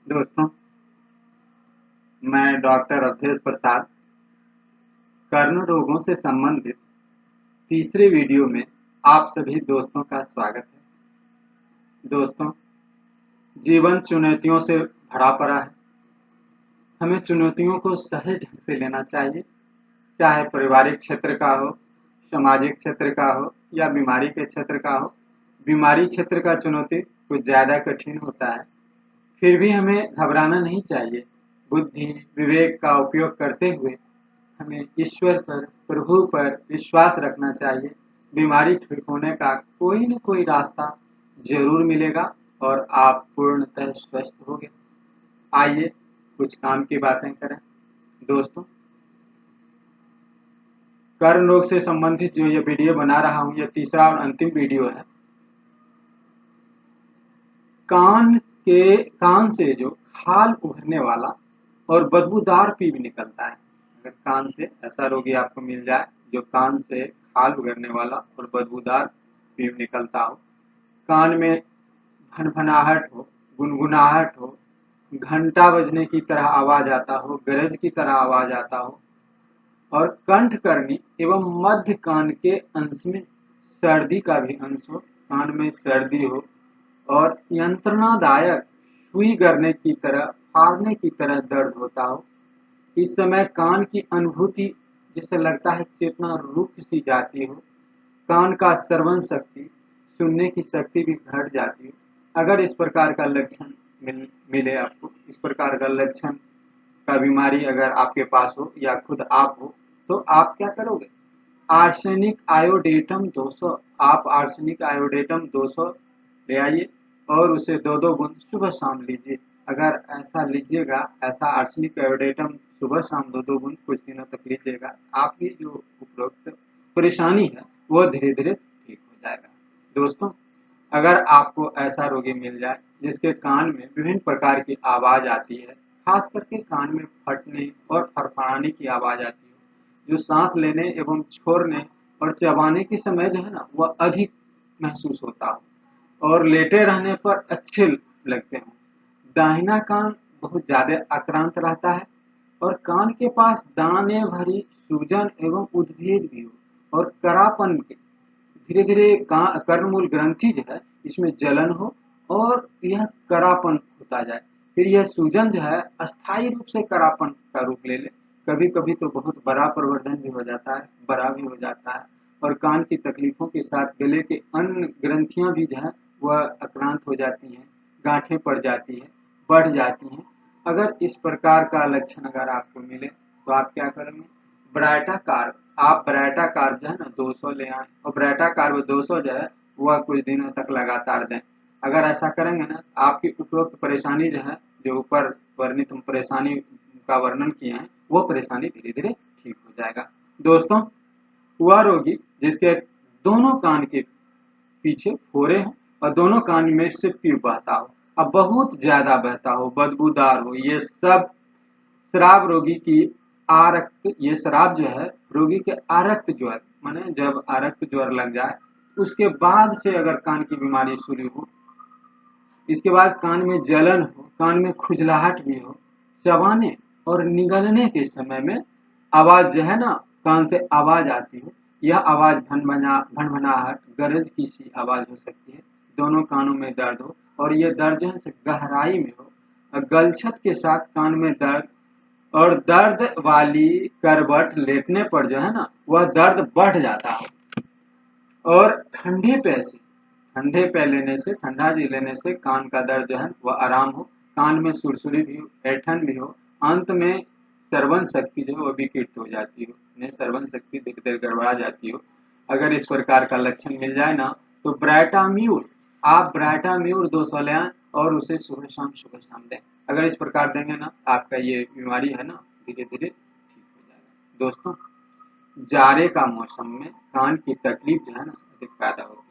दोस्तों, मैं डॉक्टर अवधेश प्रसाद कर्ण रोगों से संबंधित तीसरे वीडियो में आप सभी दोस्तों का स्वागत है। दोस्तों, जीवन चुनौतियों से भरा पड़ा है। हमें चुनौतियों को सहज ढंग से लेना चाहिए, चाहे पारिवारिक क्षेत्र का हो, सामाजिक क्षेत्र का हो या बीमारी के क्षेत्र का हो। बीमारी क्षेत्र का चुनौती कुछ ज़्यादा कठिन होता है, फिर भी हमें घबराना नहीं चाहिए। बुद्धि, विवेक का उपयोग करते हुए हमें ईश्वर पर, प्रभु पर विश्वास रखना चाहिए। बीमारी ठीक होने का कोई न कोई रास्ता ज़रूर मिलेगा और आप पूर्णतः स्वस्थ होंगे। आइए कुछ काम की बातें करें। दोस्तों, कर्ण रोग से संबंधित जो ये वीडियो बना रहा हूँ, ये तीसरा और अंतिम वीडियो है। कान से जो खाल उभरने वाला और बदबूदार पीप निकलता है। अगर कान से ऐसा रोगी आपको मिल जाए जो कान से खाल उभरने वाला और बदबूदार पीप निकलता हो, कान में भनभनाहट हो, गुनगुनाहट हो, घंटा बजने की तरह आवाज आता हो, गरज की तरह आवाज आता हो और कंठकरनी एवं मध्य कान के अंश में सर्दी का भी अंश हो, कान में सर्दी हो और यंत्रणादायक सुई गरने की तरह, फाड़ने की तरह दर्द होता हो। इस समय कान की अनुभूति जैसे लगता है चेतना रुक सी जाती हो। कान का श्रवण शक्ति, सुनने की शक्ति भी घट जाती हो। अगर इस प्रकार का लक्षण मिले आपको, इस प्रकार का लक्षण का बीमारी अगर आपके पास हो या खुद आप हो, तो आप क्या करोगे? आर्सेनिक आयोडेटम 200, आप आर्सेनिक आयोडेटम 200 ले आइए और उसे 2-2 बूंद सुबह शाम लीजिए। अगर ऐसा लीजिएगा, ऐसा आर्सेनिक आयोडेटम सुबह शाम 2-2 बूंद कुछ दिनों तक लीजिएगा, आपकी जो उपरोक्त परेशानी है वो धीरे धीरे ठीक हो जाएगा। दोस्तों, अगर आपको ऐसा रोगी मिल जाए जिसके कान में विभिन्न प्रकार की आवाज आती है, खास करके कान में फटने और फड़फड़ाने की आवाज आती है, जो सांस लेने एवं छोड़ने और चबाने के समय जो है ना वह अधिक महसूस होता हो और लेटे रहने पर अच्छे लगते हों। दाहिना कान बहुत ज़्यादा आक्रांत रहता है और कान के पास दाने भरी सूजन एवं उद्भिद भी हो और करापन के धीरे धीरे कर्णमूल ग्रंथि जो है इसमें जलन हो और यह करापन होता जाए। फिर यह सूजन जो है अस्थायी रूप से करापन का रूप ले ले। कभी कभी तो बहुत बड़ा प्रवर्धन भी हो जाता है, बड़ा भी हो जाता है और कान की तकलीफों के साथ गले के अन्य ग्रंथियां भी जो है वह आक्रांत हो जाती हैं, गांठें पड़ जाती हैं, बढ़ जाती हैं। अगर इस प्रकार का लक्षण अगर आपको मिले तो आप क्या करेंगे? ब्राइटा कार्ब, आप ब्राइटा कार्ब जो है ना 200 ले आए और ब्राइटा कार्ब 200 जो है वह कुछ दिनों तक लगातार दें। अगर ऐसा करेंगे ना, आपकी उपरोक्त परेशानी जो है, जो ऊपर वर्णित परेशानी का वर्णन किए हैं, वो परेशानी धीरे धीरे ठीक हो जाएगा। दोस्तों, वह रोगी जिसके दोनों कान के पीछे फोड़े हों और दोनों कान में से पीप बहता हो, अब बहुत ज्यादा बहता हो, बदबूदार हो, ये सब शराब रोगी की आरक्त, ये शराब जो है रोगी के आरक्त ज्वर, माने जब आरक्त ज्वर लग जाए उसके बाद से अगर कान की बीमारी शुरू हो, इसके बाद कान में जलन हो, कान में खुजलाहट भी हो, चबाने और निगलने के समय में आवाज जो है ना, कान से आवाज आती है, यह आवाज भनभनाहट, गरज की सी आवाज हो सकती है। दोनों कानों में दर्द हो और यह दर्द जो है गहराई में हो, गलछत के साथ कान में दर्द और दर्द वाली करवट लेटने पर जो है ना वह दर्द बढ़ जाता है और ठंडे पे लेने से, ठंडा जी लेने से कान का दर्द जो है वह आराम हो, कान में सुरसुरी भी हो, ऐठन भी हो, अंत में श्रवण शक्ति जो है वह विकृत हो जाती हो, नहीं श्रवण शक्ति धीरे धीरे गड़बड़ा जाती हो। अगर इस प्रकार का लक्षण मिल जाए ना तो ब्राइटाम्यूर, आप ब्राइटाम्यूर 200 ले आएं और उसे सुबह शाम दें। अगर इस प्रकार देंगे ना, आपका ये बीमारी है ना धीरे धीरे ठीक हो जाएगा। दोस्तों, जाड़े का मौसम में कान की तकलीफ जो है ना अधिक पैदा होती है।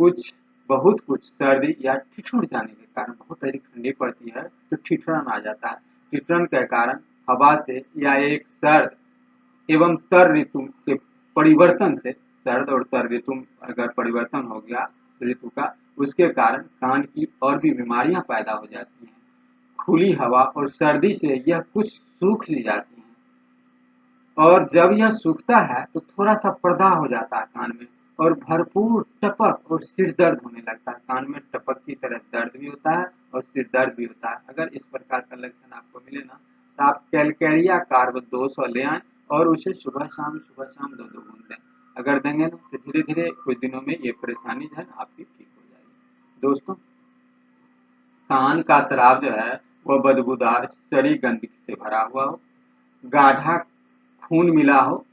कुछ सर्दी या ठिठुर जाने के कारण, बहुत अधिक ठंडी पड़ती है तो ठिठुरन आ जाता है। ठिठुरन के कारण हवा से या एक सर्द एवं तर ऋतु के परिवर्तन से, सर्द और तर ऋतु अगर परिवर्तन हो गया ऋतु का, उसके कारण कान की और भी बीमारियां पैदा हो जाती हैं। खुली हवा और सर्दी से यह कुछ सूख सी जाती है, और जब यह सूखता है तो थोड़ा सा पर्दा हो जाता है कान में, और भरपूर टपक और सिर दर्द होने लगता है। कान में टपक की तरह दर्द भी होता है और सिर दर्द भी होता है। अगर इस प्रकार का लक्षण आपको मिले ना, तो आप कैलकेरिया कार्ब 200 ले आएं और उसे सुबह शाम 2-2 बूंद दें। अगर देंगे ना तो धीरे धीरे कुछ दिनों में ये परेशानी जो है ना आपकी ठीक हो जाएगी। दोस्तों, कान का शराब जो है वह बदबूदार सड़ी गंध से भरा हुआ हो, गाढ़ा खून मिला हो,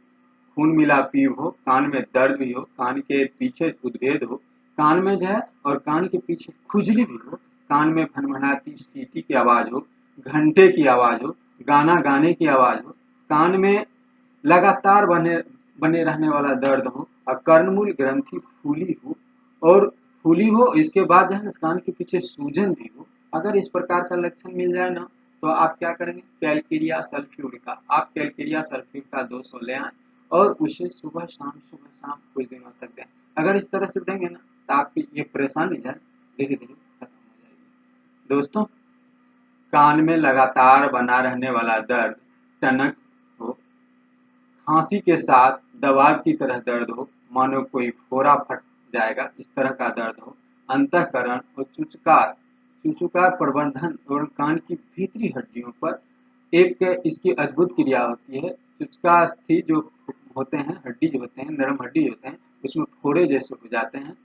खून मिला पीव हो, कान में दर्द भी हो, कान के पीछे उद्भेद हो, कान में जो है और कान के पीछे खुजली भी हो, कान में भनभनाती सीटी की आवाज हो, घंटे की आवाज हो, गाना गाने की आवाज हो, कान में लगातार बने बने रहने वाला दर्द हो, और कर्णमूल ग्रंथि फूली हो, इसके बाद जो है ना कान के पीछे सूजन भी हो। अगर इस प्रकार का लक्षण मिल जाए ना, तो आप क्या करेंगे, कैलकेरिया सल्फ्यूरिक का, आप कैलकेरिया सल्फ्यूरिक का 200 ले आए और उसे सुबह शाम कुछ दिनों तक दें। अगर इस तरह से देंगे ना, तो आपकी ये परेशानी जो है धीरे धीरे खत्म हो जाएगी। दोस्तों, कान में लगातार बना रहने वाला दर्द, टनक हो, खांसी के साथ दबाव की तरह दर्द हो, मानो कोई फोड़ा फट जाएगा इस तरह का दर्द हो, अंतःकरण और चुचुकार प्रबंधन और कान की भीतरी हड्डियों पर एक इसकी अद्भुत क्रिया होती है। चुचकास्थि जो होते हैं, हड्डी जो होते हैं, नरम हड्डी होते हैं, उसमें फोड़े जैसे हो जाते हैं,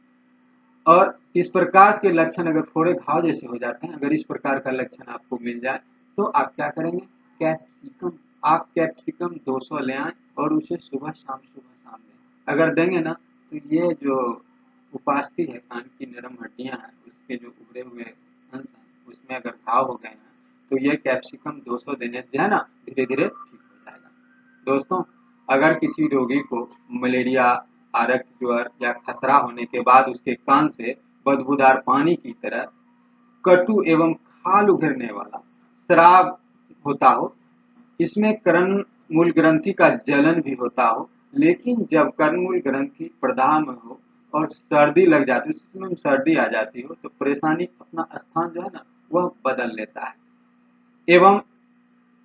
और इस प्रकार के लक्षण अगर फोड़े घाव जैसे हो जाते हैं, अगर इस प्रकार का लक्षण आपको मिल जाए, तो आप क्या करेंगे, कैप्सिकम, आप कैप्सिकम 200 ले आएं और उसे सुबह शाम दें। अगर देंगे ना, तो ये जो उपास्थि है, कान की नरम हड्डियां हैं, उसके जो उभरे हुए अंश हैं, उसमें अगर घाव हो गए हैं, तो ये कैप्सिकम 200 देने से है ना धीरे धीरे ठीक हो जाएगा। दोस्तों, अगर किसी रोगी को मलेरिया, आरक ज्वर या खसरा होने के बाद उसके कान से बदबूदार पानी की तरह कटु एवं खाल उगरने वाला स्राव होता हो, इसमें कर्ण मूल ग्रंथि का जलन भी होता हो, लेकिन जब कर्ण मूल ग्रंथि प्रदाह में हो और सर्दी लग जाती है, उसमें सर्दी आ जाती हो, तो परेशानी अपना स्थान जो है ना वह बदल लेता है। एवं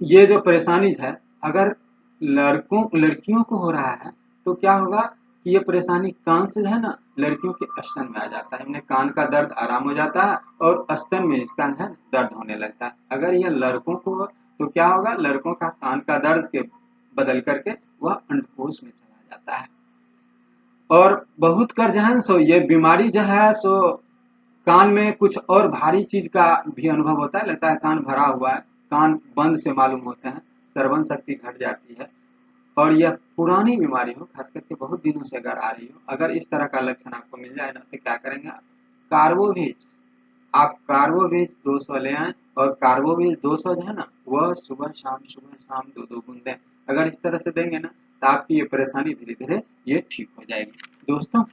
ये जो परेशानी है, अगर लड़कियों को हो रहा है, तो क्या होगा कि ये परेशानी कान से जो है ना लड़कियों के स्तन में आ जाता है, इन्हें कान का दर्द आराम हो जाता है और स्तन में इसका है दर्द होने लगता है। अगर यह लड़कों को हो, तो क्या होगा, लड़कों का कान का दर्द के बदल करके वह अंडकोश में चला जाता है। और बहुत कर जो है सो ये बीमारी जो है सो कान में कुछ और भारी चीज का भी अनुभव होता है, लगता है कान भरा हुआ है, कान बंद से मालूम होते हैं, श्रवण शक्ति घट जाती है, और यह पुरानी बीमारी हो, खास करके बहुत दिनों से अगर आ रही हो, अगर इस तरह का लक्षण आपको मिल जाए ना, तो क्या करेंगे आप, कार्बोवेज, आप कार्बोवेज 200 ले आएं, और कार्बोवेज 200 जो है ना वह सुबह शाम 2-2 बूंद दें। अगर इस तरह से देंगे ना, तो आपकी ये परेशानी धीरे धीरे ये ठीक हो जाएगी। दोस्तों,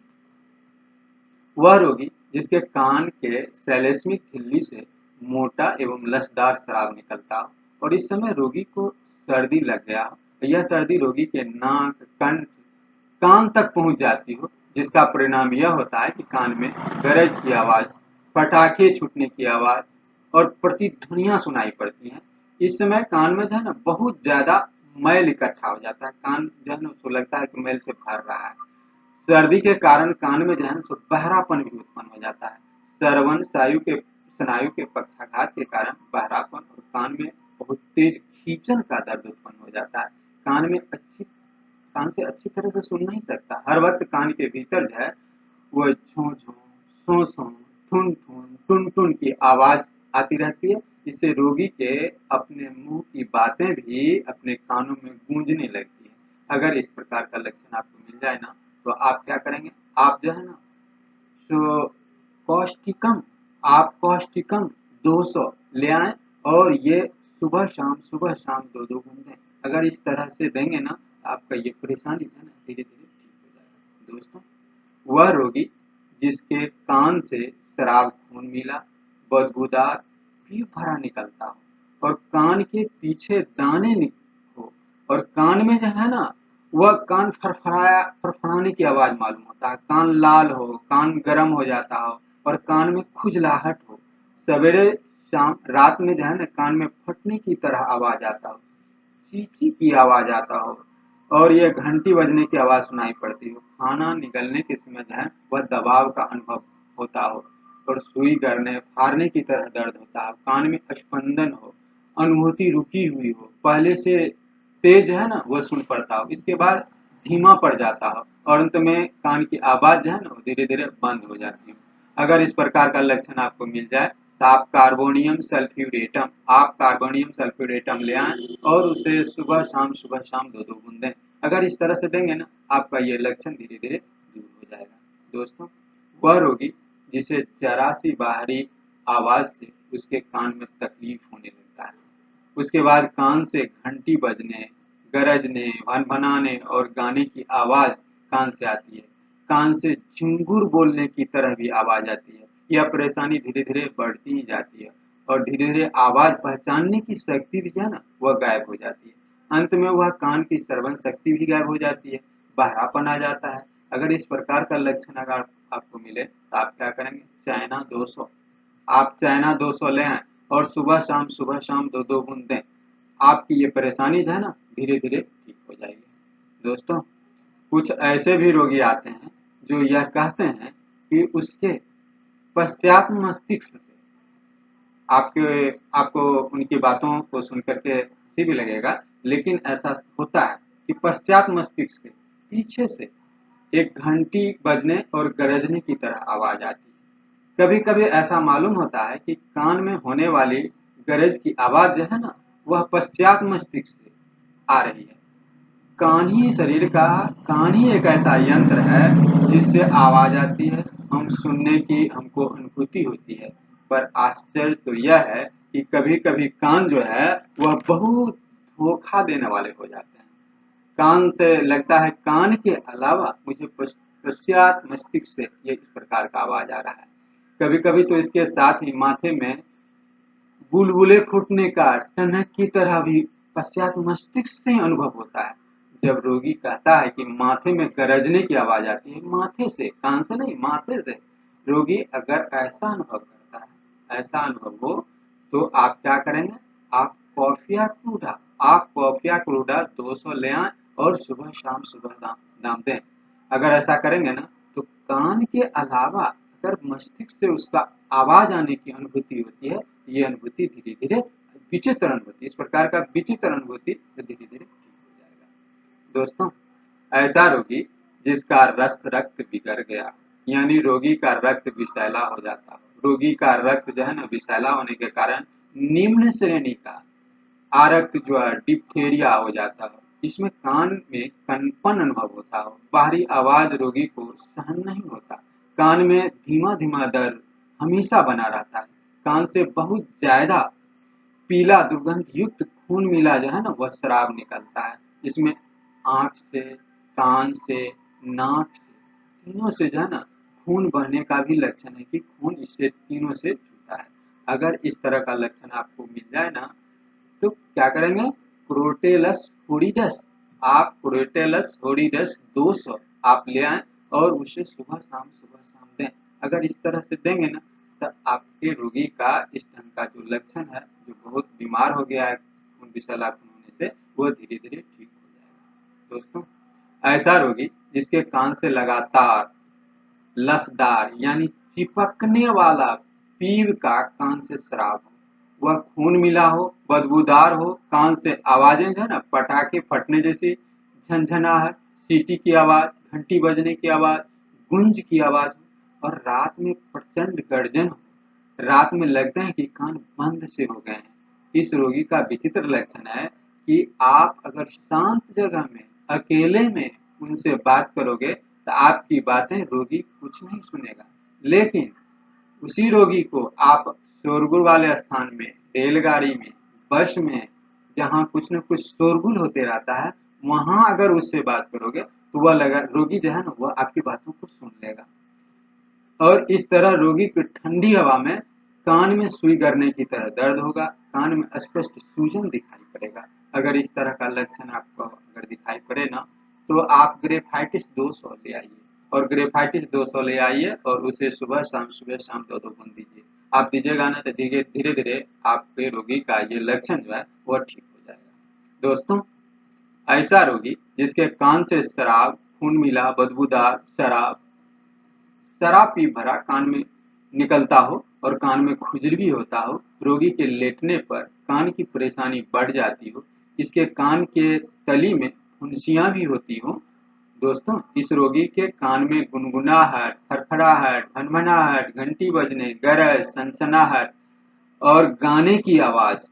वह रोगी जिसके कान के सैलेस्मिक झिल्ली से मोटा एवं लसदार शराब निकलता हो, और इस समय रोगी को सर्दी लग गया हो, यह सर्दी रोगी के नाक, कंठ, कान तक पहुंच जाती हो, जिसका परिणाम यह होता है कि कान में गरज की आवाज, पटाखे छूटने की आवाज और प्रतिध्वनियां सुनाई पड़ती हैं। इस समय कान में जो है ना बहुत ज्यादा मैल इकट्ठा हो जाता है, कान जो है ना उसको लगता है कि मैल से भर रहा है। सर्दी के कारण कान में जो है सो बहरापन भी उत्पन्न हो जाता है। श्रवण स्नायु के पक्षाघात के कारण बहरापन और कान में बहुत तेज खींचन का दर्द उत्पन्न हो जाता है। कान से अच्छी तरह से सुन नहीं सकता, हर वक्त कान के भीतर जो है वह झों झों, सो सो, ठुन ठुन, टुन टुन की आवाज आती रहती है। इससे रोगी के अपने मुंह की बातें भी अपने कानों में गूंजने लगती है। अगर इस प्रकार का लक्षण आपको मिल जाए ना, तो आप क्या करेंगे, आप जो है ना तो कॉस्टिकम 200 ले आएं और ये सुबह शाम 2-2 बूंदें। अगर इस तरह से देंगे ना, तो आपका ये परेशानी है ना धीरे धीरे ठीक हो जाएगा। दोस्तों, वह रोगी जिसके कान से शराब खून मिला, बदबूदार, पीप भरा निकलता हो, और कान के पीछे दाने हो, और कान में जो है ना वह कान फड़फड़ाने की आवाज मालूम होता है, कान लाल हो, कान गर्म हो जाता हो, और कान में खुजलाहट हो, सवेरे शाम रात में जो है ना कान में फटने की तरह आवाज आता हो, चींची की आवाज आता हो और ये घंटी बजने की आवाज सुनाई पड़ती हो, खाना निगलने के समय जो है वह दबाव का अनुभव होता हो और सुई गरने फाड़ने की तरह दर्द होता हो, कान में स्पंदन हो, अनुभूति रुकी हुई हो, पहले से तेज है ना वह सुन पड़ता हो, इसके बाद धीमा पड़ जाता हो और अंत में कान की आवाज जो है ना वो धीरे धीरे बंद हो जाती हो। अगर इस प्रकार का लक्षण आपको मिल जाए तो आप कार्बोनियम सल्फ्यूरेटम ले आएं और उसे सुबह शाम 2-2 बूंद दें। अगर इस तरह से देंगे ना आपका ये लक्षण धीरे धीरे दूर हो जाएगा। दोस्तों, वह रोगी जिसे जरा सी बाहरी आवाज से उसके कान में तकलीफ होने लगता है, उसके बाद कान से घंटी बजने, गरजने, भनभनाने और गाने की आवाज कान से आती है, कान से झिंगुर बोलने की तरह भी आवाज आती है। यह परेशानी धीरे धीरे बढ़ती ही जाती है और धीरे धीरे आवाज पहचानने की शक्ति भी है ना वह गायब हो जाती है। अंत में वह कान की श्रवण शक्ति भी गायब हो जाती है, बहरापन आ जाता है। अगर इस प्रकार का लक्षण अगर आपको मिले तो आप क्या करेंगे, चाइना 200 आप चाइना 200 ले आएं और सुबह शाम 2-2 बूंद दें। आपकी ये परेशानी जो है ना धीरे धीरे ठीक हो जाएगी। दोस्तों, कुछ ऐसे भी रोगी आते हैं जो यह कहते हैं कि उसके पश्चात मस्तिष्क से आपके आपको उनकी बातों को सुन करके हंसी भी लगेगा, लेकिन ऐसा होता है कि पश्चात मस्तिष्क के पीछे से एक घंटी बजने और गरजने की तरह आवाज आती है। कभी कभी ऐसा मालूम होता है कि कान में होने वाली गरज की आवाज जो है ना वह पश्चात मस्तिष्क से आ रही है। कान ही एक ऐसा यंत्र है जिससे आवाज आती है, हम सुनने की हमको अनुभूति होती है। पर आश्चर्य तो यह है कि कभी कभी कान जो है वह बहुत धोखा देने वाले हो जाते हैं। कान से लगता है कान के अलावा मुझे पश्चात मस्तिष्क से ये इस प्रकार का आवाज आ रहा है। कभी कभी तो इसके साथ ही माथे में बुलबुले फूटने का टनक की तरह भी पश्चात मस्तिष्क से अनुभव होता है। जब रोगी कहता है कि माथे में गरजने की आवाज आती है, माथे से, कान से नहीं, माथे से, रोगी अगर ऐसा अनुभव करता है, ऐसा अनुभव हो तो आप क्या करेंगे, आप कॉफिया क्रूडा 200 ले आए और सुबह दाम दें। अगर ऐसा करेंगे ना तो कान के अलावा अगर मस्तिष्क से उसका आवाज आने की अनुभूति होती है, ये अनुभूति धीरे धीरे विचित्र अनुभूति, इस प्रकार का विचित्र अनुभूति धीरे धीरे ठीक हो जाएगा। दोस्तों, ऐसा रोगी जिसका रक्त बिगड़ गया, यानी रोगी का रक्त विषैला हो जाता, रोगी का रक्त जो है ना विषैला होने के कारण निम्न श्रेणी का आरक्त ज्वर, डिप्थेरिया हो जाता हो, इसमें कान में कंपन अनुभव होता हो, बाहरी आवाज रोगी को सहन नहीं होता, कान में धीमा धीमा दर्द हमेशा बना रहता है, कान से बहुत ज्यादा पीला दुर्गंध युक्त खून मिला जो है ना वह शराब निकलता है। इसमें आंख से, कान से, नाक से, तीनों से जो है ना खून बहने का भी लक्षण है कि खून इससे तीनों से छूटा है। अगर इस तरह का लक्षण आपको मिल जाए ना तो क्या करेंगे, क्रोटेलस होरिडस 200 आप ले आए और उसे सुबह शाम दें। अगर इस तरह से देंगे ना तो आपके रोगी का इस ढंग का जो लक्षण है, जो बहुत बीमार हो गया है खून विषैला खून होने से, वह धीरे धीरे ठीक हो जाएगा। दोस्तों, ऐसा रोगी जिसके कान से लगातार लसदार यानी चिपकने वाला पीव का कान से स्राव हो, वह खून मिला हो, बदबूदार हो, कान से आवाजें जो है ना पटाखे फटने जैसी, झनझनाहट, सीटी की आवाज, घंटी बजने की आवाज, गुंज की आवाज और रात में प्रचंड गर्जन हो, रात में लगता है कि कान बंद से हो गए हैं। इस रोगी का विचित्र लक्षण है कि आप अगर शांत जगह में अकेले में उनसे बात करोगे तो आपकी बातें रोगी कुछ नहीं सुनेगा, लेकिन उसी रोगी को आप शोरगुल वाले स्थान में, रेलगाड़ी में, बस में, जहाँ कुछ न कुछ शोरगुल होते रहता है, वहां अगर उससे बात करोगे तो वह लगा रोगी जो है ना वह आपकी बातों को सुन लेगा और इस तरह रोगी की ठंडी हवा में कान में सुई गरने की तरह दर्द होगा, कान में स्पष्ट सूजन दिखाई पड़ेगा। अगर इस तरह का लक्षण आपको अगर दिखाई पड़े ना तो आप ग्रेफाइटिस 200 ले आइए और उसे सुबह शाम 2-2 बूंद दीजिए। आप दीजिएगा ना, तो धीरे धीरे आपके रोगी का ये लक्षण जो है वह ठीक हो जाएगा। दोस्तों, ऐसा रोगी जिसके कान से शराब, खून मिला, बदबूदार शराब पी भरा कान में निकलता हो और कान में खुजली भी होता हो, रोगी के लेटने पर कान की परेशानी बढ़ जाती हो, इसके कान के तली में फुंसियां भी होती हो, दोस्तों इस रोगी के कान में गुनगुनाहट, खरखराहट, भनभनाहट, घंटी बजने, गरज, सनसनाहट और गाने की आवाज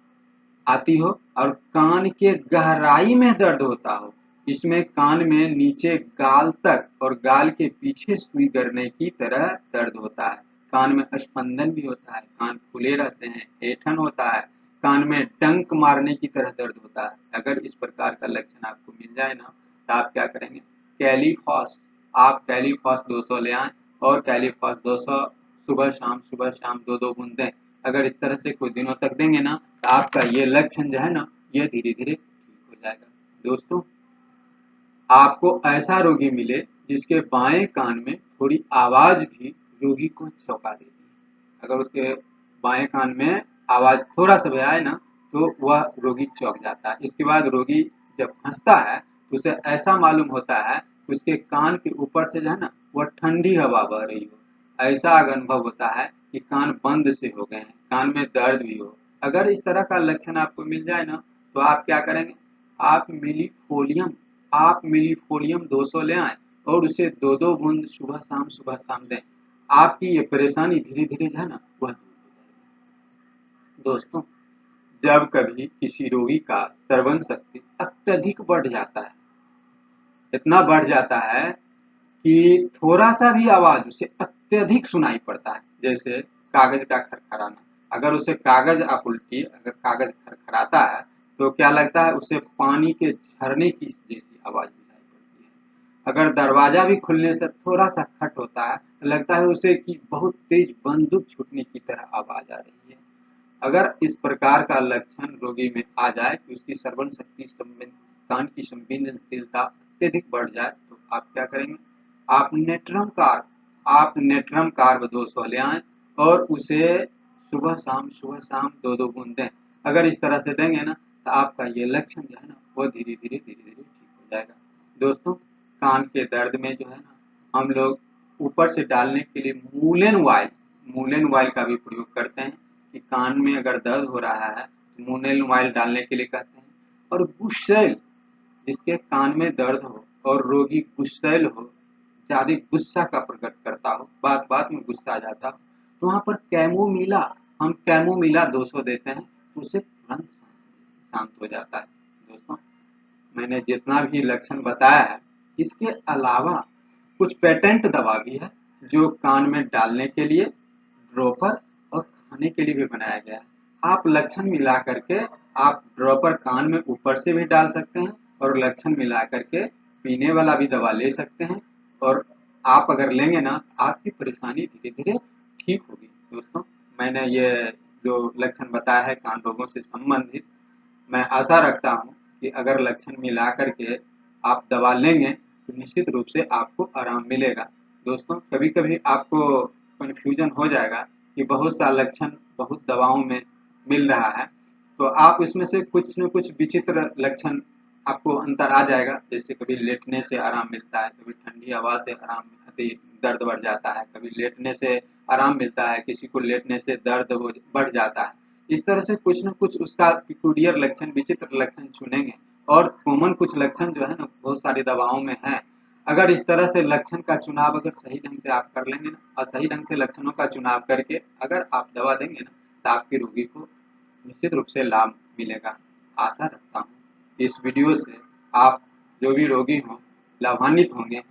आती हो और कान के गहराई में दर्द होता हो, इसमें कान में नीचे गाल तक और गाल के पीछे सुई गिरने की तरह दर्द होता है, कान में स्पंदन भी होता है, कान खुले रहते हैं, ऐंठन होता है, कान में डंक मारने की तरह दर्द होता है। अगर इस प्रकार का लक्षण आपको मिल जाए ना, तो आप क्या करेंगे, कैलीफॉस, आप कैलीफॉस 200 ले आएं और कैलीफॉस 200 सुबह शाम 2-2 बूंद दें। अगर इस तरह से कुछ दिनों तक देंगे ना, तो आपका ये लक्षण जो है ना, ये धीरे धीरे ठीक हो जाएगा। दोस्तों, आपको ऐसा रोगी मिले जिसके बाएं कान में थोड़ी आवाज भी रोगी को चौंका देती है। अगर उसके बाएं कान में आवाज थोड़ा सा भी आए ना, तो वह रोगी चौंक जाता है। इसके बाद रोगी जब हंसता है तो उसे ऐसा मालूम होता है कि उसके कान के ऊपर से जो है ना, वह ठंडी हवा बह रही हो। ऐसा अनुभव होता है कि कान बंद से हो गए हैं, कान में दर्द भी हो। अगर इस तरह का लक्षण आपको मिल जाए ना, तो आप क्या करेंगे, आप मिलीफोलियम आप मिलीफोलियम 200 ले आएं और उसे 2-2 बूंद सुबह शाम दें। आपकी ये परेशानी धीरे धीरे जो है ना, वह दूर हो जाएगी। दोस्तों, जब कभी किसी रोगी का श्रवण शक्ति अत्यधिक बढ़ जाता है, इतना बढ़ जाता है कि थोड़ा सा भी आवाज उसे अत्यधिक सुनाई पड़ता है, जैसे कागज का खरखराना। अगर उसे कागज आप उल्टी अगर कागज खरखराता है तो क्या लगता है, उसे पानी के झरने की जैसी आवाज दिखाई पड़ती है। अगर दरवाजा भी खुलने से थोड़ा सा खट होता है तो लगता है उसे कि बहुत तेज बंदूक छूटने की तरह आवाज आ रही है। अगर इस प्रकार का लक्षण रोगी में आ जाए कि उसकी श्रवण शक्ति कान की संवेदनशीलता अत्यधिक बढ़ जाए, तो आप क्या करेंगे, आप नेट्रम कार्ब 200 ले आएं और उसे सुबह शाम 2-2 बूंद दें। अगर इस तरह से देंगे ना, तो आपका ये लक्षण जो है ना, वो धीरे धीरे ठीक हो जाएगा। दोस्तों, कान के दर्द में जो है ना, हम लोग ऊपर से डालने के लिए मूलन वाइल का भी प्रयोग करते हैं कि कान में अगर दर्द हो रहा है तो मूलन वाइल डालने के लिए कहते हैं। और गुस्सैल, जिसके कान में दर्द हो और रोगी गुस्सैल हो, ज़्यादा गुस्सा का प्रकट करता हो, बात बात में गुस्सा आ जाता हो, तो वहाँ पर कैमोमिला 200 देते हैं, तो उसे तुरंत शांत हो जाता है। दोस्तों, मैंने जितना भी लक्षण बताया है, इसके अलावा कुछ पेटेंट दवा भी है जो कान में डालने के लिए, ड्रॉपर और खाने के लिए भी बनाया गया है। आप लक्षण मिला करके आप ड्रॉपर कान में ऊपर से भी डाल सकते हैं और लक्षण मिला करके पीने वाला भी दवा ले सकते हैं, और आप अगर लेंगे ना, आपकी परेशानी धीरे धीरे ठीक होगी। दोस्तों, मैंने ये जो लक्षण बताया है कान रोगों से संबंधित, मैं आशा रखता हूँ कि अगर लक्षण मिला करके आप दवा लेंगे तो निश्चित रूप से आपको आराम मिलेगा। दोस्तों, कभी कभी आपको कन्फ्यूजन हो जाएगा कि बहुत सा लक्षण बहुत दवाओं में मिल रहा है, तो आप इसमें से कुछ न कुछ विचित्र लक्षण आपको अंतर आ जाएगा। जैसे कभी लेटने से आराम मिलता है, कभी ठंडी हवा से आराम दर्द बढ़ जाता है, कभी लेटने से आराम मिलता है, किसी को लेटने से दर्द बढ़ जाता है। इस तरह से कुछ न कुछ उसका पिक्यूलियर लक्षण, विचित्र लक्षण चुनेंगे, और कॉमन कुछ लक्षण जो है ना, बहुत सारी दवाओं में है। अगर इस तरह से लक्षण का चुनाव अगर सही ढंग से आप कर लेंगे ना, और सही ढंग से लक्षणों का चुनाव करके अगर आप दवा देंगे ना, तो आपके रोगी को निश्चित रूप से लाभ मिलेगा। आशा रखता हूँ इस वीडियो से आप जो भी रोगी हों लाभान्वित होंगे।